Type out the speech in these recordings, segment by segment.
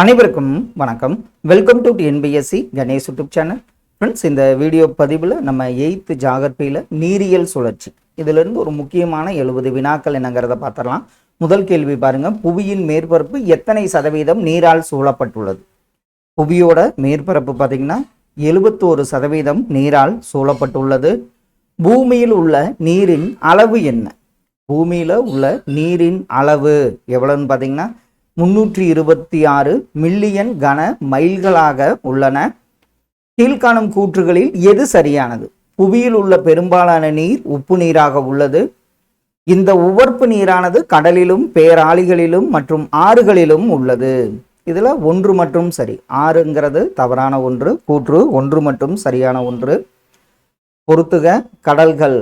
அனைவருக்கும் வணக்கம். Welcome to NPSC Ganesh YouTube channel. Friends, இந்த வீடியோ பதிவில் நம்ம 8th ஜாகிரபியில் நீரியல் சுழற்சி இதிலிருந்து ஒரு முக்கியமான 70 வினாக்கள் என்னங்கிறத பார்த்துடலாம். முதல் கேள்வி பாருங்க, புவியின் மேற்பரப்பு எத்தனை சதவீதம் நீரால் சூழப்பட்டுள்ளது? புவியோட மேற்பரப்பு பார்த்தீங்கன்னா 71% நீரால் சூழப்பட்டுள்ளது. பூமியில் உள்ள நீரின் அளவு என்ன? பூமியில் உள்ள நீரின் அளவு எவ்வளோன்னு பார்த்தீங்கன்னா 326 மில்லியன் கன மைல்களாக உள்ளன. கீழ்காணும் கூற்றுகளில் எது சரியானது? புவியில் உள்ள பெரும்பாலான நீர் உப்பு நீராக உள்ளது. இந்த உவர்ப்பு நீரானது கடலிலும் பேராளிகளிலும் மற்றும் ஆறுகளிலும் உள்ளது. இதுல ஒன்று மட்டும் சரி, ஆறுங்கிறது தவறான ஒன்று. கூற்று ஒன்று மட்டும் சரியான ஒன்று. பொறுத்துக, கடல்கள்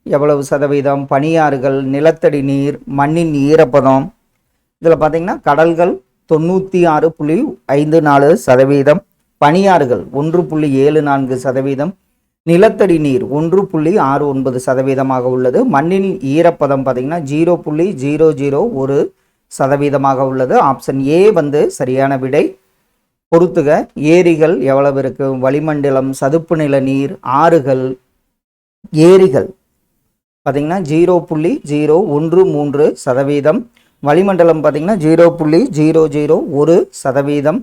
எவ்வளவு சதவீதம், பனியாறுகள், நிலத்தடி நீர், மண்ணின் ஈரப்பதம். இதில் பார்த்தீங்கன்னா கடல்கள் 96.54%, பனியாறுகள் 1.74%, நிலத்தடி நீர் 1.69% உள்ளது. மண்ணின் ஈரப்பதம் பார்த்தீங்கன்னா 0.001% உள்ளது. ஆப்ஷன் ஏ சரியான விடை. பொறுத்துக, ஏரிகள் எவ்வளவு இருக்கு? வளிமண்டலம், சதுப்பு நில நீர், ஆறுகள், ஏரிகள் பார்த்தீங்கன்னா 0.013%. வளிமண்டலம் பார்த்தீங்கன்னா 0.001%.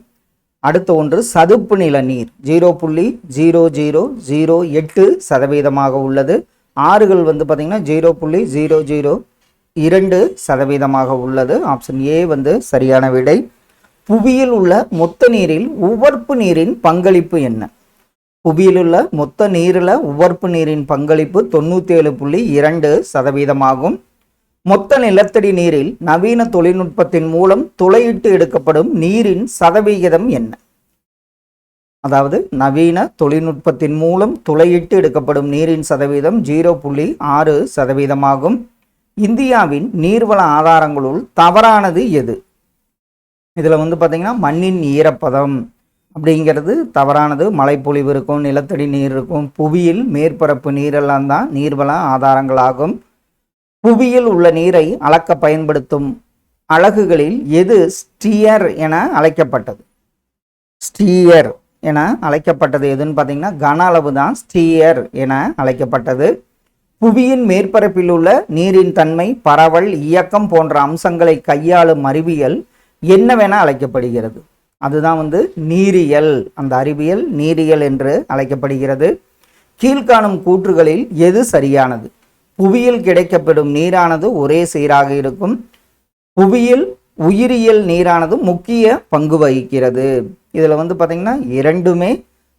அடுத்த ஒன்று சதுப்பு நில நீர் 0.0008% உள்ளது. ஆறுகள் பார்த்தீங்கன்னா 0.002% உள்ளது. ஆப்ஷன் ஏ சரியான விடை. புவியில் உள்ள மொத்த நீரில் உவர்ப்பு நீரின் பங்களிப்பு என்ன? புவியில் உள்ள மொத்த நீரில் உவர்ப்பு நீரின் பங்களிப்பு 97.2% ஆகும். மொத்த நிலத்தடி நீரில் நவீன தொழில்நுட்பத்தின் மூலம் துளையிட்டு எடுக்கப்படும் நீரின் சதவிகிதம் என்ன? அதாவது நவீன தொழில்நுட்பத்தின் மூலம் துளையிட்டு எடுக்கப்படும் நீரின் சதவீதம் 0.6% ஆகும். இந்தியாவின் நீர்வள ஆதாரங்களுள் தவறானது எது? இதுல பார்த்தீங்கன்னா மண்ணின் ஈரப்பதம் அப்படிங்கிறது தவறானது. மழைப்பொழிவு இருக்கும், நிலத்தடி நீர் இருக்கும். புவியில் மேற்பரப்பு நீரெல்லாம் தான் நீர்வள ஆதாரங்களாகும். புவியில் உள்ள நீரை அளக்க பயன்படுத்தும் அலகுகளில் எது ஸ்டியர் என அழைக்கப்பட்டது? ஸ்டியர் என அழைக்கப்பட்டது எதுன்னு பார்த்தீங்கன்னா கன அளவு தான் ஸ்டியர் என அழைக்கப்பட்டது. புவியின் மேற்பரப்பில் உள்ள நீரின் தன்மை, பரவல், இயக்கம் போன்ற அம்சங்களை கையாளும் அறிவியல் என்னவென அழைக்கப்படுகிறது? அதுதான் நீரியல். அந்த அறிவியல் நீரியல் என்று அழைக்கப்படுகிறது. கீழ்காணும் கூற்றுகளில் எது சரியானது? புவியில் கிடைக்கப்படும் நீரானது ஒரே சீராக இருக்கும். புவியில் உயிரியல் நீரானது முக்கிய பங்கு வகிக்கிறது. இதில் பார்த்தீங்கன்னா இரண்டுமே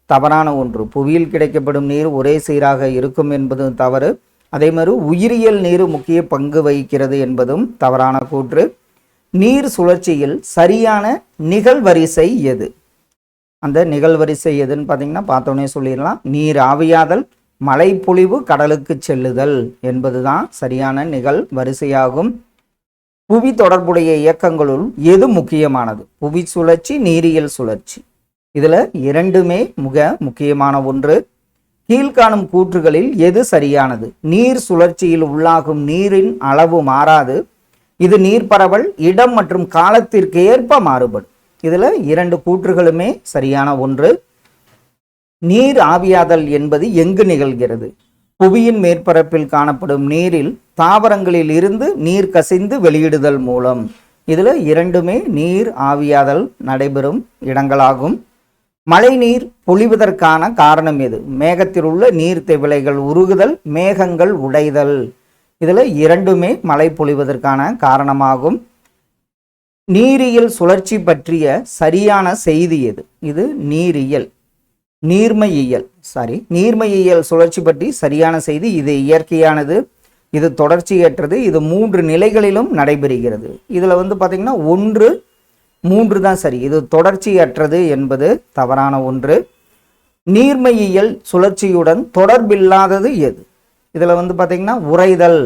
தவறான ஒன்று. புவியில் கிடைக்கப்படும் நீர் ஒரே சீராக இருக்கும் என்பது தவறு. அதே மாதிரி உயிரியல் நீர் முக்கிய பங்கு வகிக்கிறது என்பதும் தவறான கூற்று. நீர் சுழற்சியில் சரியான நிகழ்வரிசை எது? அந்த நிகழ்வரிசை எதுன்னு பார்த்தீங்கன்னா பார்த்தோன்னே சொல்லிடலாம். நீர் ஆவியாதல், மழைப்பொழிவு, கடலுக்கு செல்லுதல் என்பதுதான் சரியான நிகழ் வரிசையாகும். புவி தொடர்புடைய இயக்கங்களுள் எது முக்கியமானது? புவி சுழற்சி, நீரியல் சுழற்சி. இதுல இரண்டுமே மிக முக்கியமான ஒன்று. கீழ்காணும் கூற்றுகளில் எது சரியானது? நீர் சுழற்சியில் உள்ளாகும் நீரின் அளவு மாறாது. இது நீர் பரவல், இடம் மற்றும் காலத்திற்கு ஏற்ப மாறுபடும். இதுல இரண்டு கூற்றுகளுமே சரியான ஒன்று. நீர் ஆவியாதல் என்பது எங்கு நிகழ்கிறது? புவியின் மேற்பரப்பில் காணப்படும் நீரில் தாவரங்களில் இருந்து நீர் கசிந்து வெளியிடுதல் மூலம். இதுல இரண்டுமே நீர் ஆவியாதல் நடைபெறும் இடங்களாகும். மழை நீர் பொழிவதற்கான காரணம் எது? மேகத்தில் உள்ள நீர் திவலைகள் உருகுதல், மேகங்கள் உடைதல். இதுல இரண்டுமே மழை பொழிவதற்கான காரணமாகும். நீரியல் சுழற்சி பற்றிய சரியான செய்தி எது? இது நீரியல். நீர்மையியல் சுழற்சி பற்றி சரியான செய்தி. இது இயற்கையானது, இது தொடர்ச்சியற்றது, இது 3 நிலைகளிலும் நடைபெறுகிறது. இதுல பார்த்தீங்கன்னா 1, 3 தான் சரி. இது தொடர்ச்சியற்றது என்பது தவறான ஒன்று. நீர்மையியல் சுழற்சியுடன் தொடர்பில்லாதது எது? இதுல பார்த்தீங்கன்னா உறைதல்,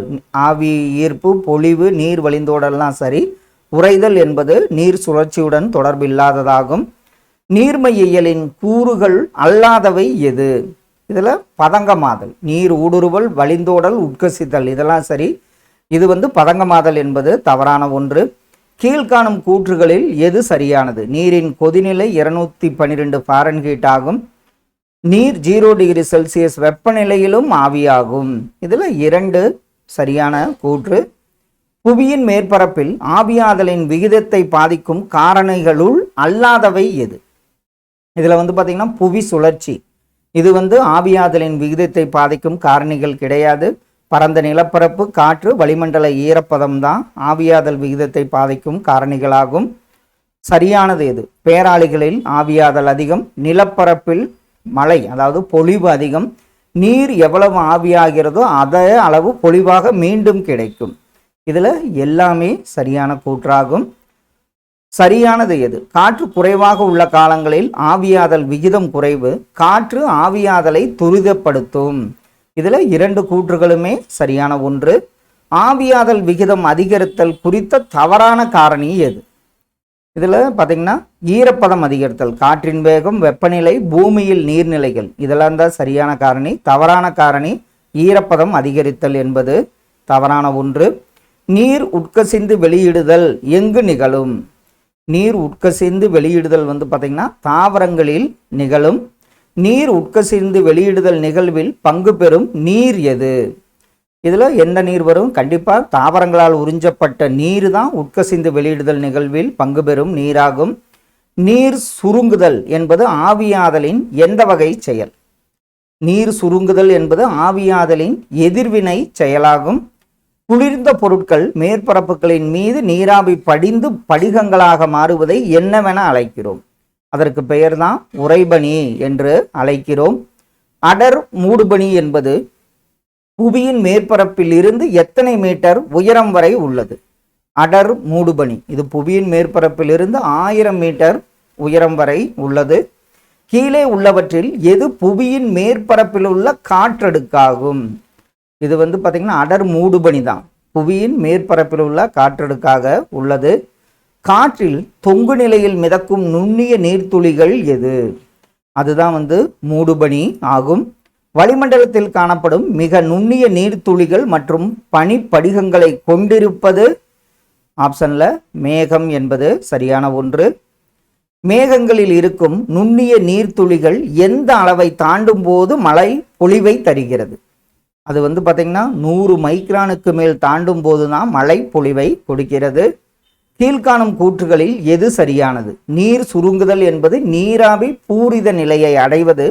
ஆவி ஈர்ப்பு, பொழிவு, நீர் வழிந்தோடலாம் சரி. உறைதல் என்பது நீர் சுழற்சியுடன் தொடர்பில்லாததாகும். நீர்மையியலின் கூறுகள் அல்லாதவை எது? இதுல பதங்கமாதல், நீர் ஊடுருவல், வழிந்தோடல், உட்கசித்தல் இதெல்லாம் சரி. இது பதங்கமாதல் என்பது தவறான ஒன்று. கீழ்காணும் கூற்றுகளில் எது சரியானது? நீரின் கொதிநிலை 212 ஃபாரன்ஹீட் ஆகும். நீர் 0 டிகிரி செல்சியஸ் வெப்பநிலையிலும் ஆவியாகும். இதில் 2 சரியான கூற்று. புவியின் மேற்பரப்பில் ஆவியாதலின் விகிதத்தை பாதிக்கும் காரணிகளுள் அல்லாதவை எது? இதில் பார்த்தீங்கன்னா புவி சுழற்சி இது ஆவியாதலின் விகிதத்தை பாதிக்கும் காரணிகள் கிடையாது. பரந்த நிலப்பரப்பு, காற்று, வளிமண்டல ஈரப்பதம் தான் ஆவியாதல் விகிதத்தை பாதிக்கும் காரணிகளாகும். சரியானது எது? பேராளிகளில் ஆவியாதல் அதிகம், நிலப்பரப்பில் மழை அதாவது பொழிவு அதிகம், நீர் எவ்வளவு ஆவியாகிறதோ அதே அளவு பொழிவாக மீண்டும் கிடைக்கும். இதில் எல்லாமே சரியான கூற்றாகும். சரியானது எது? காற்று குறைவாக உள்ள காலங்களில் ஆவியாதல் விகிதம் குறைவு, காற்று ஆவியாதலை துரிதப்படுத்தும். இதில் 2 கூற்றுகளுமே சரியான ஒன்று. ஆவியாதல் விகிதம் அதிகரித்தல் குறித்த தவறான காரணி எது? இதில் பார்த்தீங்கன்னா ஈரப்பதம் அதிகரித்தல், காற்றின் வேகம், வெப்பநிலை, பூமியில் நீர்நிலைகள் இதெல்லாம் தான் சரியான காரணி. தவறான காரணி ஈரப்பதம் அதிகரித்தல் என்பது தவறான ஒன்று. நீர் உட்கசிந்து வெளியிடுதல் எங்கு நிகழும்? நீர் உட்கசிந்து வெளியிடுதல் பார்த்தீங்கன்னா தாவரங்களில் நிகழும். நீர் உட்கசிந்து வெளியிடுதல் நிகழ்வில் பங்கு பெறும் நீர் எது? இதில் எந்த நீர் வரும்? கண்டிப்பாக தாவரங்களால் உறிஞ்சப்பட்ட நீர் தான் உட்கசிந்து வெளியிடுதல் நிகழ்வில் பங்கு பெறும் நீராகும். நீர் சுருங்குதல் என்பது ஆவியாதலின் எந்த வகை செயல்? நீர் சுருங்குதல் என்பது ஆவியாதலின் எதிர்வினை செயலாகும். குளிர்ந்த பொருட்கள் மேற்பரப்புகளின் மீது நீராவி படிந்து படிகங்களாக மாறுவதை என்னவென அழைக்கிறோம்? அதற்கு பெயர்தான் உறைபனி என்று அழைக்கிறோம். அடர் மூடுபனி என்பது புவியின் மேற்பரப்பில் இருந்து எத்தனை மீட்டர் உயரம் வரை உள்ளது? அடர் மூடுபனி இது புவியின் மேற்பரப்பில் இருந்து 1000 மீட்டர் உயரம் வரை உள்ளது. கீழே உள்ளவற்றில் எது புவியின் மேற்பரப்பில் உள்ள காற்றடுக்காகும்? இது பார்த்தீங்கன்னா அடர் மூடுபனி தான் புவியின் மேற்பரப்பில் உள்ள காற்றடுக்காக உள்ளது. காற்றில் தொங்கு நிலையில் மிதக்கும் நுண்ணிய நீர்த்துளிகள் எது? அதுதான் மூடுபனி ஆகும். வளிமண்டலத்தில் காணப்படும் மிக நுண்ணிய நீர்த்துளிகள் மற்றும் பனிப்படிகங்களை கொண்டிருப்பது ஆப்ஷன்ல மேகம் என்பது சரியான ஒன்று. மேகங்களில் இருக்கும் நுண்ணிய நீர்த்துளிகள் எந்த அளவை தாண்டும் போது மழை பொழிவை தருகிறது? அது பார்த்தீங்கன்னா 100 மைக்ரானுக்கு மேல் தாண்டும் போது தான் மழை பொழிவை கொடுக்கிறது. கீழ்காணும் கூற்றுகளில் எது சரியானது? நீர் சுருங்குதல் என்பது நீராவி பூரித நிலையை அடைவது,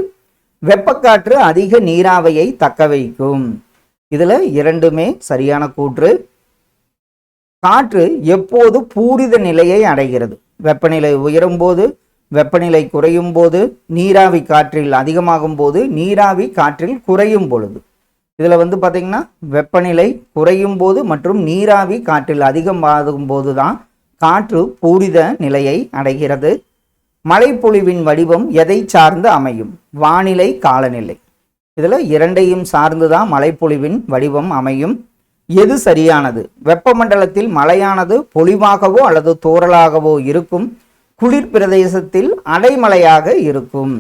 வெப்பக்காற்று அதிக நீராவியை தக்க வைக்கும். இதில் 2மே சரியான கூற்று. காற்று எப்போது பூரித நிலையை அடைகிறது? வெப்பநிலை உயரும் போது, வெப்பநிலை குறையும் போது, நீராவி காற்றில் அதிகமாகும் போது, நீராவி காற்றில் குறையும் பொழுது. இதில் பார்த்தீங்கன்னா வெப்பநிலை குறையும் போது மற்றும் நீராவி காற்றில் அதிகமாகும் போது தான் காற்று பூரித நிலையை அடைகிறது. மழைப்பொழிவின் வடிவம் எதை சார்ந்து அமையும்? வானிலை, காலநிலை. இதில் 2ஐயும் சார்ந்து தான் மழைப்பொழிவின் வடிவம் அமையும். எது சரியானது? வெப்பமண்டலத்தில் மழையானது பொழிவாகவோ அல்லது தூறலாகவோ இருக்கும். குளிர் பிரதேசத்தில் அடைமழையாக இருக்கும்.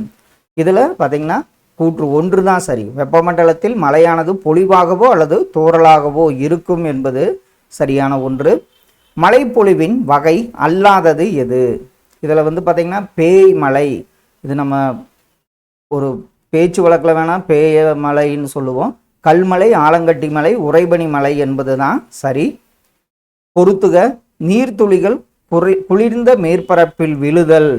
இதில் பார்த்தீங்கன்னா கூற்று 1 தான் சரி. வெப்பமண்டலத்தில் மழையானது பொழிவாகவோ அல்லது தூறலாகவோ இருக்கும் என்பது சரியான ஒன்று. மழைப்பொழிவின் வகை அல்லாதது எது? இதில் பார்த்தீங்கன்னா பேய் மழை, இது நம்ம ஒரு பேச்சு வழக்கில் வேணால் பேய மழைன்னு சொல்லுவோம். கல்மலை, ஆலங்கட்டி மலை, உறைபனி மலை என்பது தான் சரி. பொறுத்துக. நீர்த்துளிகள் குளிர்ந்த மேற்பரப்பில் விழுதல்,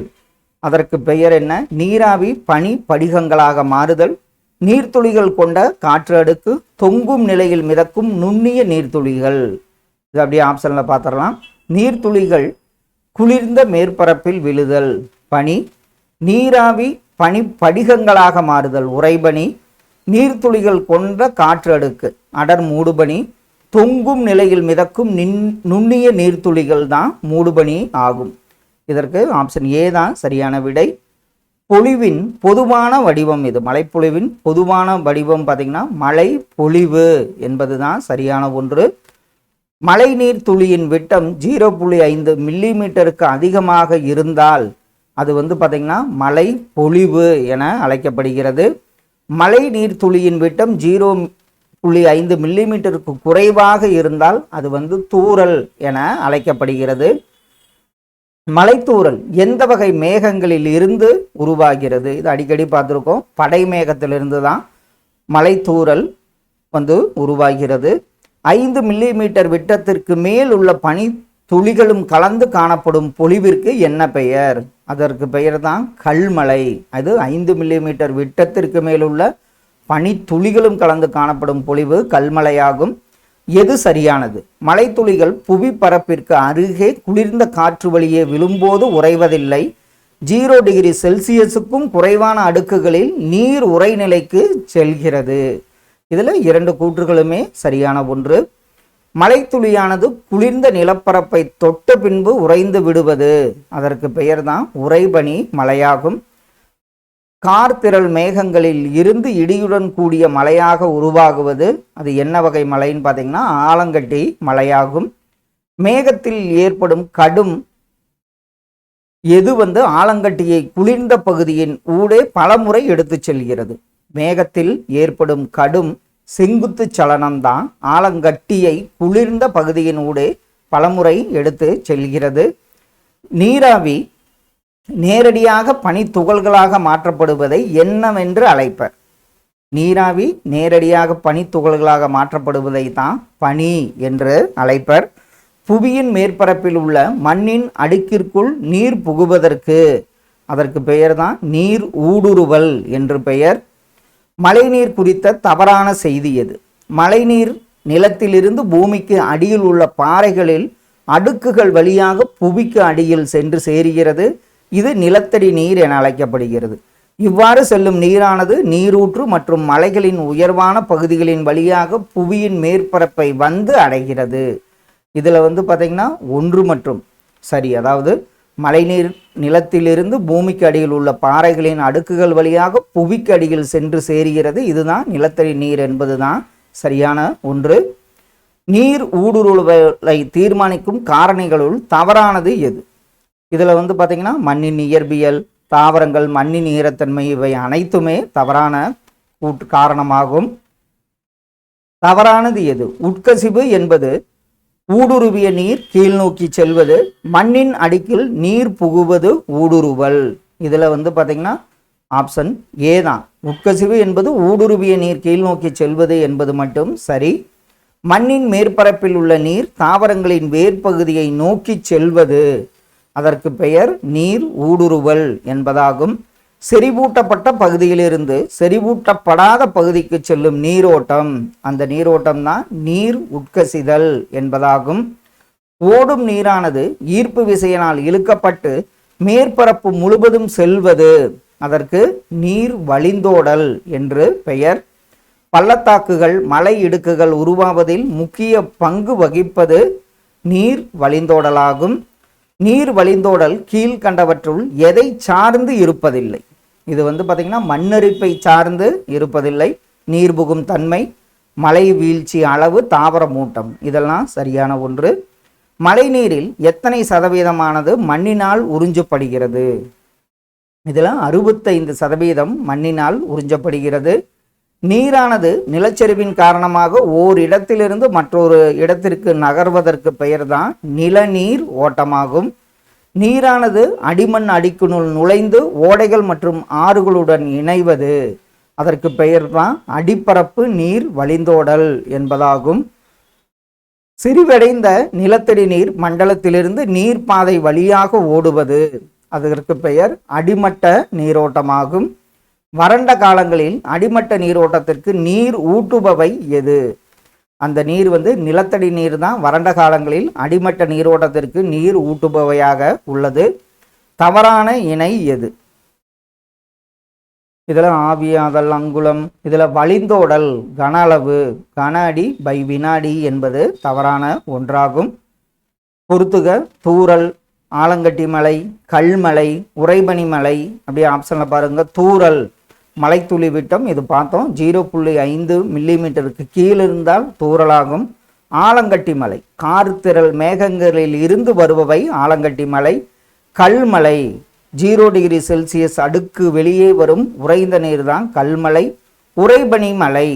அதற்கு பெயர் என்ன? நீராவி பனி படிகங்களாக மாறுதல். நீர்த்துளிகள் கொண்ட காற்று அடுக்கு, தொங்கும் நிலையில் மிதக்கும் நுண்ணிய நீர்த்துளிகள். இது அப்படியே ஆப்ஷனில் பார்த்துடலாம். நீர்த்துளிகள் குளிர்ந்த மேற்பரப்பில் விழுதல் பனி, நீராவி பனி படிகங்களாக மாறுதல் உறைபனி, நீர்த்துளிகள் கொண்ட காற்று அடுக்கு அடர் மூடுபனி, தொங்கும் நிலையில் மிதக்கும் நுண்ணிய நீர்த்துளிகள் தான் மூடுபனி ஆகும். இதற்கு ஆப்ஷன் ஏ தான் சரியான விடை. பொழிவின் பொதுவான வடிவம் இது. மழைப்பொழிவின் பொதுவான வடிவம் பார்த்தீங்கன்னா மழை பொழிவு என்பது தான் சரியான ஒன்று. மழை நீர் துளியின் விட்டம் 0.5 மில்லிமீட்டருக்கு அதிகமாக இருந்தால் அது பார்த்தீங்கன்னா மழை பொழிவு என அழைக்கப்படுகிறது. மழை நீர் துளியின் விட்டம் 0.5 மில்லிமீட்டருக்கு குறைவாக இருந்தால் அது தூறல் என அழைக்கப்படுகிறது. மலைத்தூறல் எந்த வகை மேகங்களில் இருந்து உருவாகிறது? இது அடிக்கடி பார்த்துருக்கோம். படை மேகத்திலிருந்து தான் மலைத்தூறல் உருவாகிறது. 5 மில்லிமீட்டர் விட்டத்திற்கு மேல் உள்ள பனி துளிகளும் கலந்து காணப்படும் பொழிவிற்கு என்ன பெயர்? அதற்கு பெயர் தான் கல்மழை. அது 5 மில்லிமீட்டர் விட்டத்திற்கு மேலுள்ள பனி துளிகளும் கலந்து காணப்படும் பொழிவு கல்மழையாகும். எது சரியானது? மலைத்துளிகள் புவி பரப்பிற்கு அருகே குளிர்ந்த காற்று வழியே விழும்போது உறைவதில்லை. 0 டிகிரி செல்சியஸுக்கும் குறைவான அடுக்குகளில் நீர் உறைநிலைக்கு செல்கிறது. இதில் 2 கூற்றுகளுமே சரியான ஒன்று. மலைத்துளியானது குளிர்ந்த நிலப்பரப்பை தொட்ட பின்பு உறைந்து விடுவது, அதற்கு பெயர் தான் உறைபனி மழையாகும். கார்த்திரள் மேகங்களில் இருந்து இடியுடன் கூடிய மழையாக உருவாகுவது, அது என்ன வகை மழைன்னு பார்த்தீங்கன்னா ஆலங்கட்டி மழையாகும். மேகத்தில் ஏற்படும் கடும் எது ஆலங்கட்டியை குளிர்ந்த பகுதியின் ஊடே பலமுறை எடுத்து செல்கிறது. மேகத்தில் ஏற்படும் கடும் செங்குத்து சலனம்தான் ஆலங்கட்டியை குளிர்ந்த பகுதியின் ஊடே பலமுறை எடுத்து செல்கிறது. நீராவி நேரடியாக பனித்துகள்களாக மாற்றப்படுவதை என்னவென்று அழைப்பர்? நீராவி நேரடியாக பனித்துகள்களாக மாற்றப்படுவதை தான் பனி என்று அழைப்பர். புவியின் மேற்பரப்பில் உள்ள மண்ணின் அடுக்கிற்குள் நீர் புகுவதற்கு அதற்கு பெயர் தான் நீர் ஊடுருவல் என்று பெயர். மழைநீர் குறித்த தவறான செய்தி எது? மழைநீர் நிலத்திலிருந்து பூமிக்கு அடியில் உள்ள பாறைகளில் அடுக்குகள் வழியாக புவிக்கு அடியில் சென்று சேருகிறது. இது நிலத்தடி நீர் என அழைக்கப்படுகிறது. இவ்வாறு செல்லும் நீரானது நீரூற்று மற்றும் மலைகளின் உயர்வான பகுதிகளின் வழியாக புவியின் மேற்பரப்பை அடைகிறது. இதில் பார்த்தீங்கன்னா 1 மற்றும் சரி. அதாவது மழைநீர் நிலத்திலிருந்து பூமிக்கு அடியில் உள்ள பாறைகளின் அடுக்குகள் வழியாக புவிக்கு அடியில் சென்று சேருகிறது. இதுதான் நிலத்தடி நீர் என்பது தான் சரியான ஒன்று. நீர் ஊடுருவலை தீர்மானிக்கும் காரணிகளுள் தவறானது எது? இதில் பார்த்தீங்கன்னா மண்ணின் இயற்பியல், தாவரங்கள், மண்ணின் ஈரத்தன்மை, இவை அனைத்துமே தவறான காரணமாகும். தவறானது எது? உட்கசிவு என்பது ஊடுருவிய நீர் கீழ் நோக்கி செல்வது, மண்ணின் அடிக்கில் நீர் புகுவது ஊடுருவல். இதில் பார்த்தீங்கன்னா ஆப்ஷன் ஏ தான். உட்கசிவு என்பது ஊடுருவிய நீர் கீழ் நோக்கி செல்வது என்பது மட்டும் சரி. மண்ணின் மேற்பரப்பில் உள்ள நீர் தாவரங்களின் வேர்பகுதியை நோக்கி செல்வது, அதற்கு பெயர் நீர் ஊடுருவல் என்பதாகும். செறிவூட்டப்பட்ட பகுதியிலிருந்து செறிவூட்டப்படாத பகுதிக்கு செல்லும் நீரோட்டம், அந்த நீரோட்டம் தான் நீர் உட்கசிதல் என்பதாகும். ஓடும் நீரானது ஈர்ப்பு விசையினால் இழுக்கப்பட்டு மேற்பரப்பு முழுவதும் செல்வது, அதற்கு நீர் வழிந்தோடல் என்று பெயர். பள்ளத்தாக்குகள், மலை இடுக்குகள் உருவாவதில் முக்கிய பங்கு வகிப்பது நீர் வழிந்தோடலாகும். நீர் வழிந்தோடல் கீழ்கண்டவற்றுள் எதை சார்ந்து இருப்பதில்லை? இது பார்த்தீங்கன்னா மண்ணரிப்பை சார்ந்து இருப்பதில்லை. நீர் புகும் தன்மை, மழை வீழ்ச்சி அளவு, தாவர மூட்டம், இதெல்லாம் சரியான ஒன்று. மழை நீரில் எத்தனை சதவீதமானது மண்ணினால் உறிஞ்சப்படுகிறது? இதில் 65% மண்ணினால் உறிஞ்சப்படுகிறது. நீரானது நிலச்சரிவின் காரணமாக ஓர் இடத்திலிருந்து மற்றொரு இடத்திற்கு நகர்வதற்கு பெயர்தான் நிலநீர் ஓட்டமாகும். நீரானது அடிமண் அடிக்குள் நுழைந்து ஓடைகள் மற்றும் ஆறுகளுடன் இணைவது, அதற்கு பெயர்தான் அடிப்பரப்பு நீர் வழிந்தோடல் என்பதாகும். சிறிவடைந்த நிலத்தடி நீர் மண்டலத்திலிருந்து நீர்ப்பாதை வழியாக ஓடுவது, அதற்கு பெயர் அடிமட்ட நீரோட்டமாகும். வறண்ட காலங்களில் அடிமட்ட நீரோட்டத்திற்கு நீர் ஊட்டுபவை எது? அந்த நீர் நிலத்தடி நீர் தான் வறண்ட காலங்களில் அடிமட்ட நீரோட்டத்திற்கு நீர் ஊட்டுபவையாக உள்ளது. தவறான இணை எது? இதில் ஆவியாதல், அங்குலம், இதில் வழிந்தோடல், கன அளவு, கன அடி பை வினாடி என்பது தவறான ஒன்றாகும். பொறுத்துக. தூறல், ஆலங்கட்டி மலை, கல்மலை, உறைபனி மலை. அப்படியே ஆப்ஷனில் பாருங்க. தூறல் மலைத்துளி விட்டம், இது பார்த்தோம், 0.5 மில்லிமீட்டருக்கு கீழ் இருந்தால் தூறலாகும். ஆலங்கட்டி மலை கார்த்திரள் மேகங்களில் இருந்து வருபவை ஆலங்கட்டி மலை. கல்மலை 0 டிகிரி செல்சியஸ் அடுக்கு வெளியே வரும் உறைந்த நீர் தான் கல்மலை. உறைபனி மலை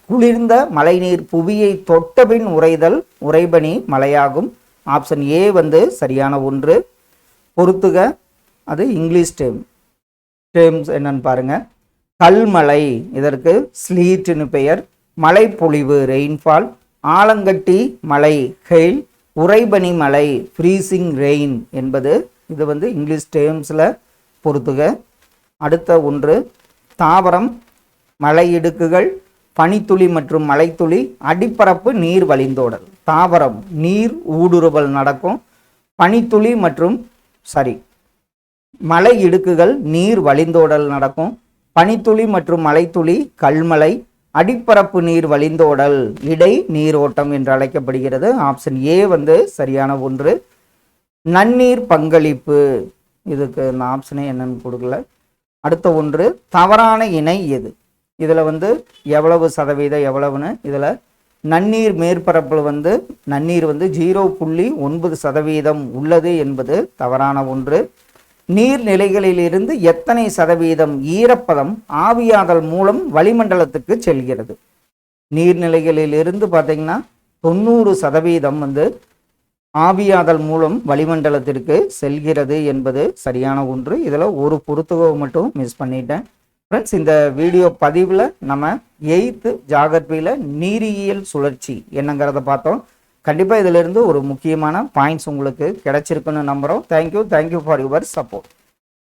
குளிர்ந்த மழைநீர் புவியை தொட்டபின் உறைதல் உறைபனி மலையாகும். ஆப்ஷன் ஏ சரியான ஒன்று. பொறுத்துக, அது இங்கிலீஷ் டேர்ம்ஸ் என்னன்னு பாருங்க. கல்மழை, இதற்கு ஸ்லீட்னு பெயர். மழைப்பொழிவு ரெயின்ஃபால், ஆலங்கட்டி மழை ஹெயில், உறைபனி மழை ஃப்ரீசிங் ரெயின் என்பது இது இங்கிலீஷ் டேர்ம்ஸில் பொறுத்துக. அடுத்த ஒன்று தாவரம், மழை இடுக்குகள், பனித்துளி மற்றும் மழைத்துளி, அடிப்பரப்பு நீர் வழிந்தோடல். தாவரம் நீர் ஊடுருவல் நடக்கும், பனித்துளி மற்றும் மழை இடுக்குகள் நீர் வழிந்தோடல் நடக்கும், பனித்துளி மற்றும் மழைத்துளி கல்மழை, அடிப்பரப்பு நீர் வழிந்தோடல் இடை நீரோட்டம் என்று அழைக்கப்படுகிறது. ஆப்ஷன் ஏ சரியான ஒன்று. நன்னீர் பங்களிப்பு, இதுக்கு இந்த ஆப்ஷனே என்னன்னு கொடுக்கல. அடுத்த ஒன்று தவறான இணை எது? இதில் எவ்வளவு சதவீதம் எவ்வளவுன்னு, இதில் நன்னீர் மேற்பரப்பில் நன்னீர் 0.9% உள்ளது என்பது தவறான ஒன்று. நீர்நிலைகளிலிருந்து எத்தனை சதவீதம் ஈரப்பதம் ஆவியாதல் மூலம் வளிமண்டலத்துக்கு செல்கிறது? நீர்நிலைகளிலிருந்து பார்த்தீங்கன்னா 90% ஆவியாதல் மூலம் வளிமண்டலத்திற்கு செல்கிறது என்பது சரியான ஒன்று. இதில் ஒரு பொறுத்துகோவை மட்டும் மிஸ் பண்ணிட்டேன். ஃப்ரெண்ட்ஸ், இந்த வீடியோ பதிவில் நம்ம 8th ஜியோகிராஃபியில் நீரியல் சுழற்சி என்னங்கிறத பார்த்தோம். கண்டிப்பாக இதிலிருந்து ஒரு முக்கியமான பாயிண்ட்ஸ் உங்களுக்கு கிடைச்சிருக்குன்னு நம்புகிறோம். Thank you for your support.